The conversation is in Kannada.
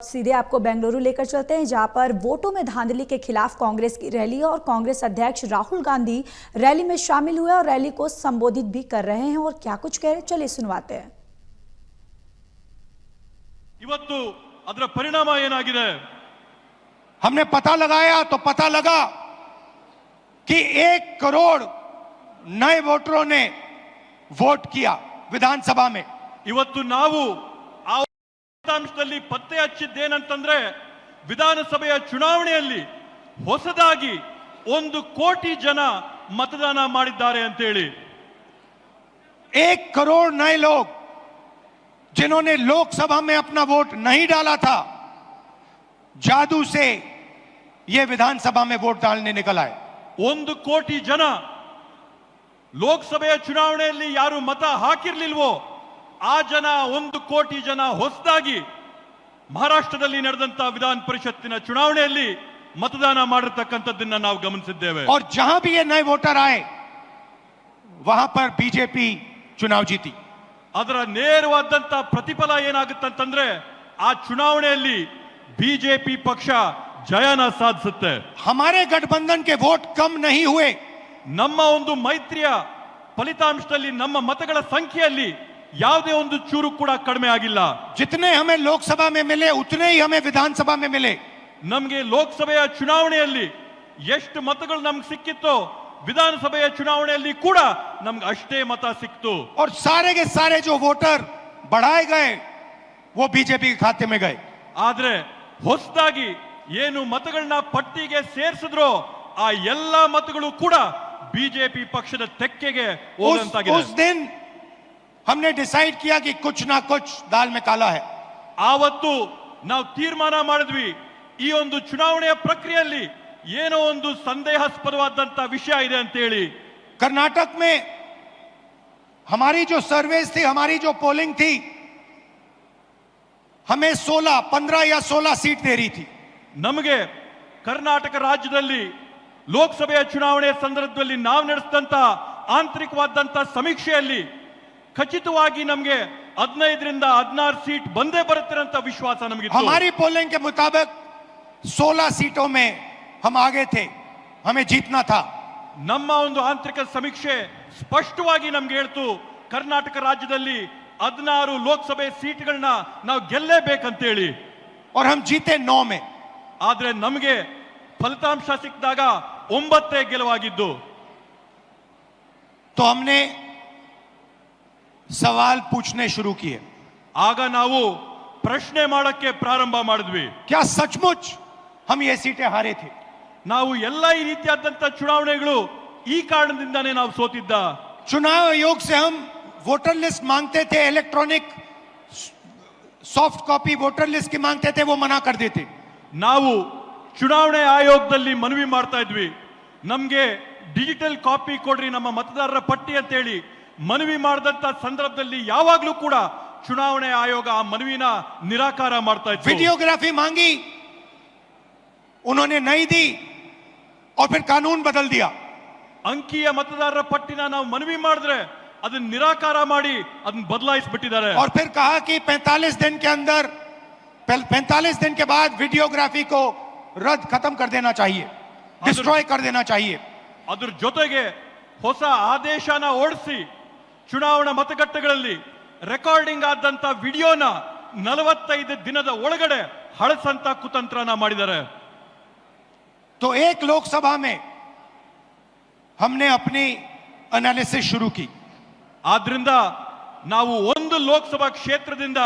सीधे आपको बेंगलुरु लेकर चलते हैं, जहां पर वोटों में धांधली के खिलाफ कांग्रेस की रैली और कांग्रेस अध्यक्ष राहुल गांधी रैली में शामिल हुए और रैली को संबोधित भी कर रहे हैं। और क्या कुछ कह रहे, चलिए सुनवाते हैं। ಇವತ್ತು ಅದರ ಪರಿಣಾಮ ಏನಾಗಿದೆ? हमने पता लगाया तो पता लगा कि 1 करोड़ नए वोटरों ने वोट किया विधानसभा में। ಇವತ್ತು ನಾವು ಆ ಫಲಿತಾಂಶದಲ್ಲಿ ಪತ್ತೆ ಹಚ್ಚಿದ್ದೇನಂತಂದ್ರೆ ವಿಧಾನಸಭೆಯ ಚುನಾವಣೆಯಲ್ಲಿ ಹೊಸದಾಗಿ 1 ಕೋಟಿ ಜನ मतदान ಮಾಡಿದ್ದಾರೆ ಅಂತ ಹೇಳಿ। 1 करोड़ नए लोग जिन्होंने लोकसभा में अपना वोट नहीं डाला था, जादू से ये विधानसभा में वोट डालने निकल आए। 1 ಕೋಟಿ ಜನ ಲೋಕಸಭೆಯ ಚುನಾವಣೆಯಲ್ಲಿ ಯಾರು ಮತ ಹಾಕಿರಲಿಲ್ವೋ ಆ ಜನ 1 ಕೋಟಿ ಜನ ಹೊಸದಾಗಿ ಮಹಾರಾಷ್ಟ್ರದಲ್ಲಿ ನಡೆದಂತ ವಿಧಾನ ಪರಿಷತ್ತಿನ ಚುನಾವಣೆಯಲ್ಲಿ मतदान ಮಾಡಿರತಕ್ಕಂತದ್ದನ್ನ ನಾವು ಗಮನಿಸಿದ್ದೇವೆ। और जहां भी ये नए वोटर आए वहां पर बीजेपी चुनाव जीती। ಅದರ ನೇರವಾದಂತ ಪ್ರತಿಫಲ ಏನಾಗುತ್ತಂತಂದ್ರೆ ಆ ಚುನಾವಣೆಯಲ್ಲಿ ಬಿಜೆಪಿ ಪಕ್ಷ ಜಯನ ಸಾಧಿಸುತ್ತೆ। हमारे गठबंधन के वोट कम नहीं हुए। ನಮ್ಮ ಒಂದು ಮೈತ್ರಿಯ ಫಲಿತಾಂಶದಲ್ಲಿ ನಮ್ಮ ಮತಗಳ ಸಂಖ್ಯೆಯಲ್ಲಿ ಯಾವುದೇ ಒಂದು ಚೂರು ಕೂಡ ಕಡಿಮೆ ಆಗಿಲ್ಲ। जितने हमें लोकसभा में मिले उतने ही हमें विधानसभा में मिले। ನಮಗೆ ಲೋಕಸಭೆಯ ಚುನಾವಣೆಯಲ್ಲಿ ಎಷ್ಟು ಮತಗಳು ನಮ್ಗೆ ಸಿಕ್ಕಿತ್ತೋ ವಿಧಾನಸಭೆಯ ಚುನಾವಣೆಯಲ್ಲಿ ಕೂಡ ನಮ್ಗೆ ಅಷ್ಟೇ ಮತ ಸಿಕ್ತು। और सारे के सारे जो वोटर बढ़ाए गए वो बीजेपी के खाते में गए। ಆದ್ರೆ ಹೊಸದಾಗಿ ಏನು ಮತಗಳನ್ನ ಪಟ್ಟಿಗೆ ಸೇರಿಸಿದ್ರೋ ಆ ಎಲ್ಲಾ ಮತಗಳು ಕೂಡ ಬಿಜೆಪಿ ಪಕ್ಷದ ತೆಕ್ಕೆಗೆ ಹೋದಂತಾಗಿದೆ। उस दिन हमने डिसाइड किया कि कुछ ना कुछ दाल में काला है। ಆವತ್ತು ನಾವು ತೀರ್ಮಾನ ಮಾಡಿದ್ವಿ ಈ ಒಂದು ಚುನಾವಣೆಯ ಪ್ರಕ್ರಿಯೆಯಲ್ಲಿ ಏನೋ ಒಂದು ಸಂದೇಹಾಸ್ಪದವಾದಂತ ವಿಷಯ ಇದೆ ಅಂತ ಹೇಳಿ। कर्नाटक में हमारी जो सर्वेस थी, हमारी जो पोलिंग थी, हमें 16, 15 या 16 सीट दे रही थी। ನಮಗೆ ಕರ್ನಾಟಕ ರಾಜ್ಯದಲ್ಲಿ ಲೋಕಸಭೆಯ ಚುನಾವಣೆಯ ಸಂದರ್ಭದಲ್ಲಿ ನಾವು ನಡೆಸಿದಂತ ಆಂತರಿಕವಾದಂತ ಸಮೀಕ್ಷೆಯಲ್ಲಿ ಖಚಿತವಾಗಿ ನಮಗೆ 15 ರಿಂದ 16 सीट ಬಂದೇ ಬರುತ್ತೆ ಅಂತ ವಿಶ್ವಾಸ ನಮಗಿತ್ತು। हमारी पोलिंग के मुताबिक 16 सीटों में हम आगे थे, हमें जीतना था। ನಮ್ಮ ಒಂದು ಆಂತರಿಕ ಸಮೀಕ್ಷೆ ಸ್ಪಷ್ಟವಾಗಿ ನಮ್ಗೆ ಹೇಳ್ತು ಕರ್ನಾಟಕ ರಾಜ್ಯದಲ್ಲಿ 16 ಲೋಕಸಭೆ ಸೀಟ್ಗಳನ್ನ ನಾವು ಗೆಲ್ಲೇಬೇಕಂತ ಹೇಳಿ। और हम जीते 9 में। ಆದ್ರೆ ನಮಗೆ ಫಲಿತಾಂಶ ಸಿಕ್ಕಿದಾಗ 9 ಗೆಲುವಾಗಿದ್ದು। तो हमने सवाल पूछने शुरू किए। ಆಗ ನಾವು ಪ್ರಶ್ನೆ ಮಾಡಕ್ಕೆ ಪ್ರಾರಂಭ ಮಾಡಿದ್ವಿ, क्या सचमुच हम ये सीटें हारे थे? ನಾವು ಎಲ್ಲ ಈ ರೀತಿಯಾದಂತ ಚುನಾವಣೆಗಳು ಈ ಕಾರಣದಿಂದಾನೇ ನಾವು ಸೋತಿದ್ದ। चुनाव आयोग से हम वोटर लिस्ट मांगते थे, electronic soft copy voter list की मांगते थे, वो मना कर देते। ನಾವು ಚುನಾವಣೆ ಆಯೋಗದಲ್ಲಿ ಮನವಿ ಮಾಡ್ತಾ ಇದ್ವಿ, ನಮ್ಗೆ ಡಿಜಿಟಲ್ ಕಾಪಿ ಕೊಡ್ರಿ ನಮ್ಮ ಮತದಾರರ ಪಟ್ಟಿ ಅಂತ ಹೇಳಿ ಮನವಿ ಮಾಡಿದಂತ ಸಂದರ್ಭದಲ್ಲಿ ಯಾವಾಗ್ಲೂ ಕೂಡ ಚುನಾವಣೆ ಆಯೋಗ ಆ ಮನವಿನ ನಿರಾಕಾರ ಮಾಡ್ತಾ ಇತ್ತು। वीडियोग्राफी मांगी, उन्होंने नहीं दी और फिर कानून बदल दिया। ಅಂಕಿಯ ಮತದಾರರ ಪಟ್ಟಿನ ನಾವು ಮನವಿ ಮಾಡಿದ್ರೆ ಅದನ್ನ ನಿರಾಕಾರ ಮಾಡಿ ಅದನ್ನ ಬದಲಾಯಿಸಿಬಿಟ್ಟಿದ್ದಾರೆ। और फिर कहा कि 45 दिन के अंदर 45 दिन के बाद वीडियोग्राफी को रद्द खत्म कर देना चाहिए, डिस्ट्रॉय कर देना चाहिए। ಅದ್ರ ಜೊತೆಗೆ ಹೊಸ ಆದೇಶನ ಹೊರಡಿಸಿ ಚುನಾವಣಾ ಮತಗಟ್ಟೆಗಳಲ್ಲಿ ರೆಕಾರ್ಡಿಂಗ್ ಆದಂತ ವಿಡಿಯೋನ 45 ದಿನದ ಒಳಗಡೆ ಹಳಸಂತ ಕುತಂತ್ರನ ಮಾಡಿದ್ದಾರೆ। तो एक लोकसभा में हमने अपनी एनालिसिस शुरू की। ಆದ್ರಿಂದ ನಾವು ಒಂದು ಲೋಕಸಭಾ ಕ್ಷೇತ್ರದಿಂದ